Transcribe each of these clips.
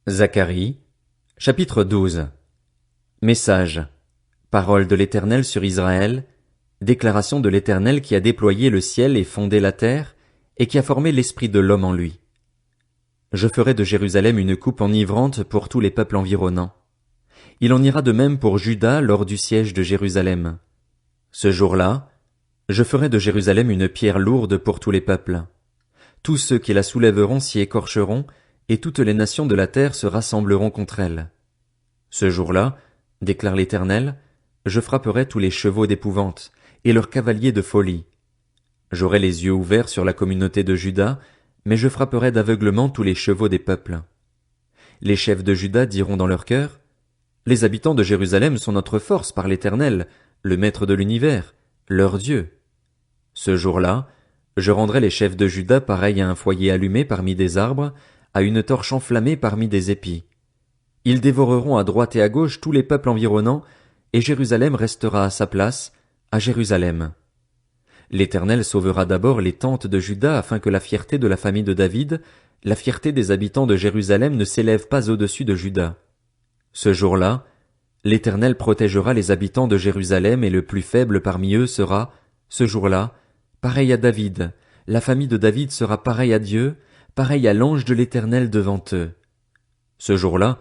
Zacharie, chapitre 12. Message. Parole de l'Éternel sur Israël, déclaration de l'Éternel qui a déployé le ciel et fondé la terre, et qui a formé l'esprit de l'homme en lui. Je ferai de Jérusalem une coupe enivrante pour tous les peuples environnants. Il en ira de même pour Juda lors du siège de Jérusalem. Ce jour-là, je ferai de Jérusalem une pierre lourde pour tous les peuples. Tous ceux qui la soulèveront s'y écorcheront, et toutes les nations de la terre se rassembleront contre elle. Ce jour-là, déclare l'Éternel, je frapperai tous les chevaux d'épouvante, et leurs cavaliers de folie. J'aurai les yeux ouverts sur la communauté de Juda, mais je frapperai d'aveuglement tous les chevaux des peuples. Les chefs de Juda diront dans leur cœur, les habitants de Jérusalem sont notre force par l'Éternel, le Maître de l'univers, leur Dieu. Ce jour-là, je rendrai les chefs de Juda pareils à un foyer allumé parmi des arbres, à une torche enflammée parmi des épis. Ils dévoreront à droite et à gauche tous les peuples environnants, et Jérusalem restera à sa place, à Jérusalem. L'Éternel sauvera d'abord les tentes de Juda afin que la fierté de la famille de David, la fierté des habitants de Jérusalem ne s'élève pas au-dessus de Juda. Ce jour-là, l'Éternel protégera les habitants de Jérusalem et le plus faible parmi eux sera, ce jour-là, pareil à David, la famille de David sera pareille à Dieu, pareil à l'ange de l'Éternel devant eux. Ce jour-là,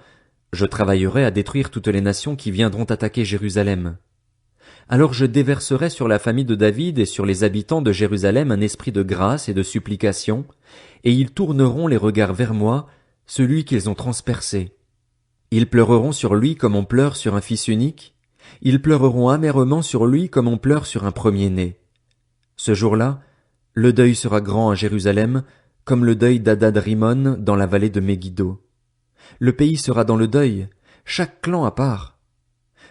je travaillerai à détruire toutes les nations qui viendront attaquer Jérusalem. Alors je déverserai sur la famille de David et sur les habitants de Jérusalem un esprit de grâce et de supplication, et ils tourneront les regards vers moi, celui qu'ils ont transpercé. Ils pleureront sur lui comme on pleure sur un fils unique, ils pleureront amèrement sur lui comme on pleure sur un premier-né. Ce jour-là, le deuil sera grand à Jérusalem, comme le deuil d'Hadad-Rimon dans la vallée de Megiddo. Le pays sera dans le deuil, chaque clan à part.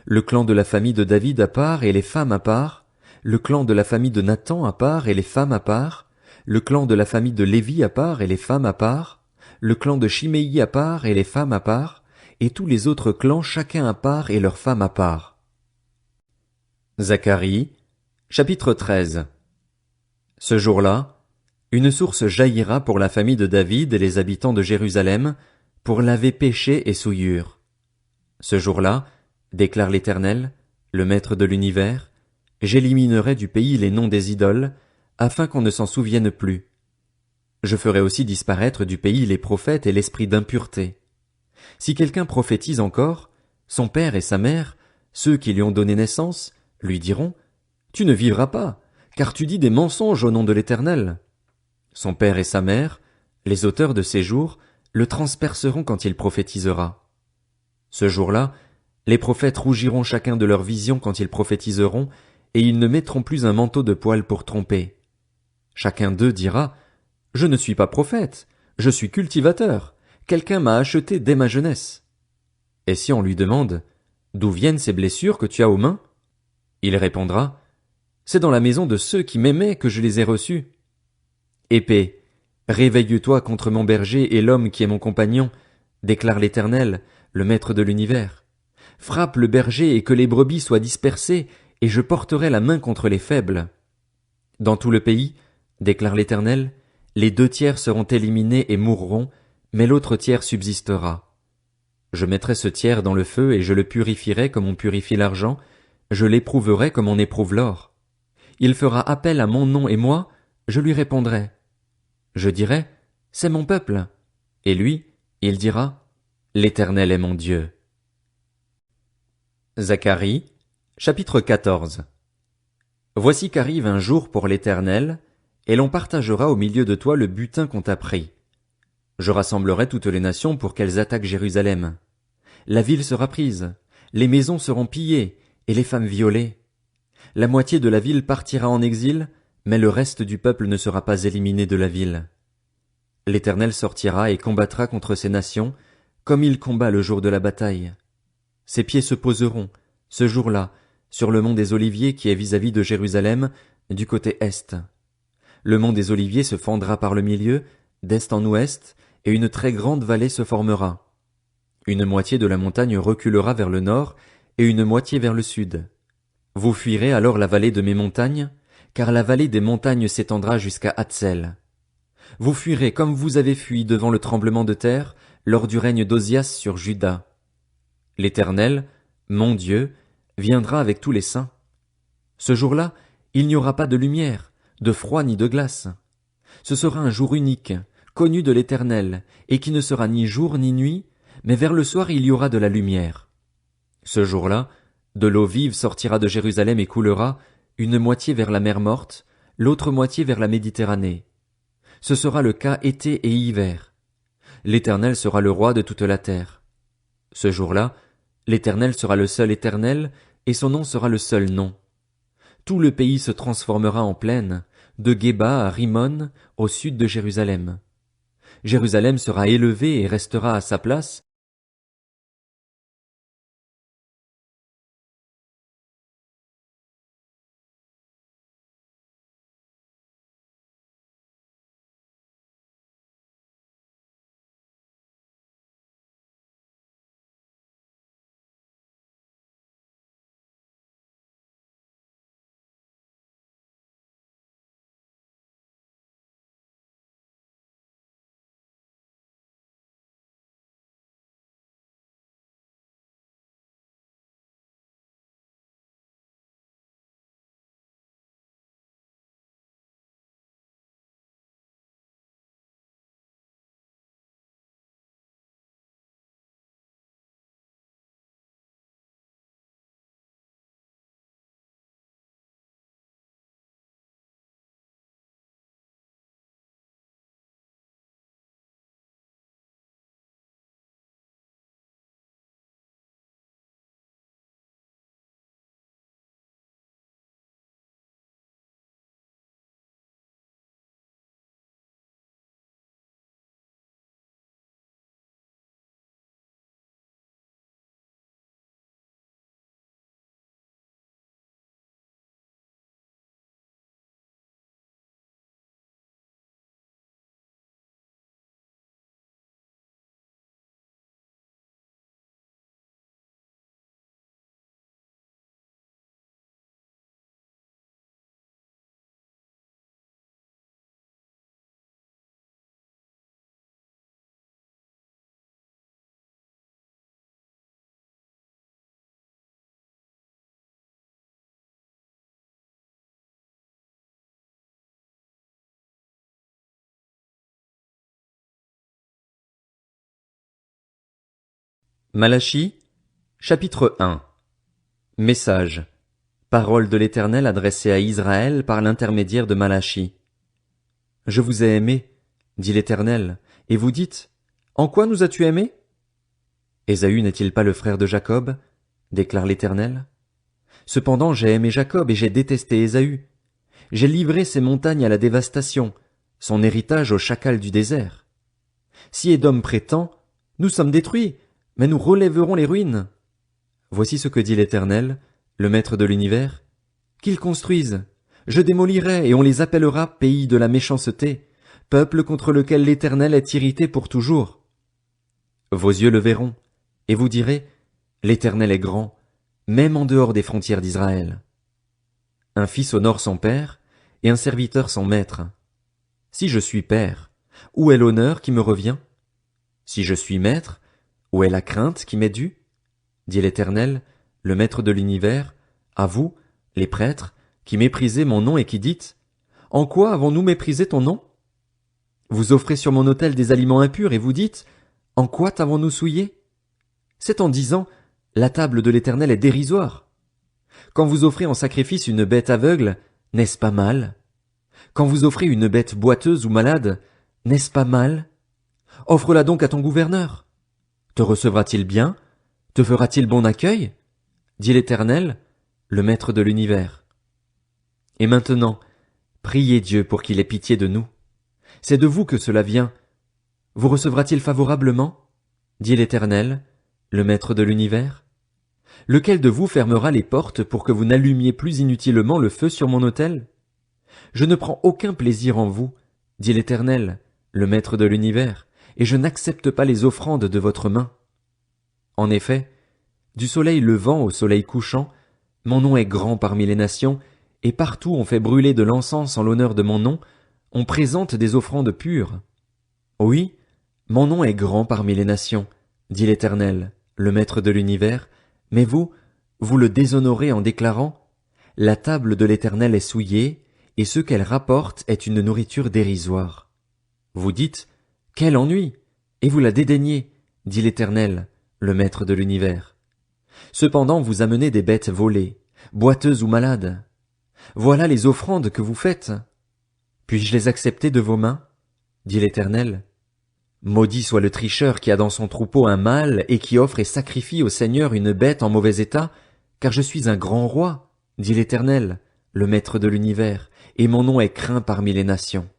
Le clan de la famille de David à part et les femmes à part, le clan de la famille de Nathan à part et les femmes à part, le clan de la famille de Lévi à part et les femmes à part, le clan de Chiméi à part et les femmes à part, et tous les autres clans chacun à part et leurs femmes à part. Zacharie, chapitre 13. Ce jour-là, une source jaillira pour la famille de David et les habitants de Jérusalem, pour laver péché et souillure. Ce jour-là, déclare l'Éternel, le Maître de l'univers, j'éliminerai du pays les noms des idoles, afin qu'on ne s'en souvienne plus. Je ferai aussi disparaître du pays les prophètes et l'esprit d'impureté. Si quelqu'un prophétise encore, son père et sa mère, ceux qui lui ont donné naissance, lui diront, tu ne vivras pas, car tu dis des mensonges au nom de l'Éternel. Son père et sa mère, les auteurs de ces jours, le transperceront quand il prophétisera. Ce jour-là, les prophètes rougiront chacun de leur vision quand ils prophétiseront, et ils ne mettront plus un manteau de poil pour tromper. Chacun d'eux dira, je ne suis pas prophète, je suis cultivateur, quelqu'un m'a acheté dès ma jeunesse. Et si on lui demande, d'où viennent ces blessures que tu as aux mains? Il répondra, c'est dans la maison de ceux qui m'aimaient que je les ai reçues. Épée, réveille-toi contre mon berger et l'homme qui est mon compagnon, déclare l'Éternel, le Maître de l'univers. Frappe le berger et que les brebis soient dispersées, et je porterai la main contre les faibles. Dans tout le pays, déclare l'Éternel, les 2/3 seront éliminés et mourront, mais l'autre tiers subsistera. Je mettrai ce tiers dans le feu et je le purifierai comme on purifie l'argent, je l'éprouverai comme on éprouve l'or. Il fera appel à mon nom et moi, je lui répondrai. Je dirai, c'est mon peuple. Et lui, il dira, l'Éternel est mon Dieu. Zacharie, chapitre 14. Voici qu'arrive un jour pour l'Éternel, et l'on partagera au milieu de toi le butin qu'on t'a pris. Je rassemblerai toutes les nations pour qu'elles attaquent Jérusalem. La ville sera prise, les maisons seront pillées, et les femmes violées. La moitié de la ville partira en exil, mais le reste du peuple ne sera pas éliminé de la ville. L'Éternel sortira et combattra contre ces nations, comme il combat le jour de la bataille. Ses pieds se poseront, ce jour-là, sur le mont des Oliviers qui est vis-à-vis de Jérusalem, du côté est. Le mont des Oliviers se fendra par le milieu, d'est en ouest, et une très grande vallée se formera. Une moitié de la montagne reculera vers le nord, et une moitié vers le sud. Vous fuirez alors la vallée de mes montagnes, car la vallée des montagnes s'étendra jusqu'à Hatzel. Vous fuirez comme vous avez fui devant le tremblement de terre, lors du règne d'Ozias sur Juda. L'Éternel, mon Dieu, viendra avec tous les saints. Ce jour-là, il n'y aura pas de lumière, de froid ni de glace. Ce sera un jour unique, connu de l'Éternel, et qui ne sera ni jour ni nuit, mais vers le soir il y aura de la lumière. Ce jour-là, de l'eau vive sortira de Jérusalem et coulera, une moitié vers la mer Morte, l'autre moitié vers la Méditerranée. Ce sera le cas été et hiver. L'Éternel sera le roi de toute la terre. Ce jour-là, l'Éternel sera le seul Éternel, et son nom sera le seul nom. Tout le pays se transformera en plaine, de Géba à Rimon, au sud de Jérusalem. Jérusalem sera élevée et restera à sa place. Malachie, chapitre 1. Message. Parole de l'Éternel adressée à Israël par l'intermédiaire de Malachie. Je vous ai aimé, dit l'Éternel, et vous dites, en quoi nous as-tu aimés? Ésaü n'est-il pas le frère de Jacob? Déclare l'Éternel. Cependant j'ai aimé Jacob et j'ai détesté Ésaü. J'ai livré ses montagnes à la dévastation, son héritage aux chacals du désert. Si Édom prétend, nous sommes détruits, mais nous relèverons les ruines. Voici ce que dit l'Éternel, le Maître de l'univers. Qu'ils construisent, je démolirai et on les appellera pays de la méchanceté, peuple contre lequel l'Éternel est irrité pour toujours. Vos yeux le verront, et vous direz, l'Éternel est grand, même en dehors des frontières d'Israël. Un fils honore son père, et un serviteur son maître. Si je suis père, où est l'honneur qui me revient? Si je suis maître, où est la crainte qui m'est due? Dit l'Éternel, le Maître de l'univers, à vous, les prêtres, qui méprisez mon nom et qui dites, en quoi avons-nous méprisé ton nom? Vous offrez sur mon autel des aliments impurs et vous dites, en quoi t'avons-nous souillé? C'est en disant, la table de l'Éternel est dérisoire. Quand vous offrez en sacrifice une bête aveugle, n'est-ce pas mal? Quand vous offrez une bête boiteuse ou malade, n'est-ce pas mal? Offre-la donc à ton gouverneur. Te recevra-t-il bien? Te fera-t-il bon accueil? Dit l'Éternel, le Maître de l'univers. Et maintenant, priez Dieu pour qu'il ait pitié de nous. C'est de vous que cela vient. Vous recevra-t-il favorablement? Dit l'Éternel, le Maître de l'univers. Lequel de vous fermera les portes pour que vous n'allumiez plus inutilement le feu sur mon autel? Je ne prends aucun plaisir en vous, dit l'Éternel, le Maître de l'univers, et je n'accepte pas les offrandes de votre main. En effet, du soleil levant au soleil couchant, mon nom est grand parmi les nations, et partout on fait brûler de l'encens en l'honneur de mon nom, on présente des offrandes pures. Oui, Mon nom est grand parmi les nations, dit l'Éternel, le Maître de l'univers, mais vous, vous le déshonorez en déclarant, la table de l'Éternel est souillée, et ce qu'elle rapporte est une nourriture dérisoire. Vous dites, quel ennui! Et vous la dédaignez, dit l'Éternel, le Maître de l'univers. Cependant vous amenez des bêtes volées, boiteuses ou malades. Voilà les offrandes que vous faites. Puis-je les accepter de vos mains? Dit l'Éternel. Maudit soit le tricheur qui a dans son troupeau un mâle et qui offre et sacrifie au Seigneur une bête en mauvais état, car je suis un grand roi, dit l'Éternel, le Maître de l'univers, et mon nom est craint parmi les nations.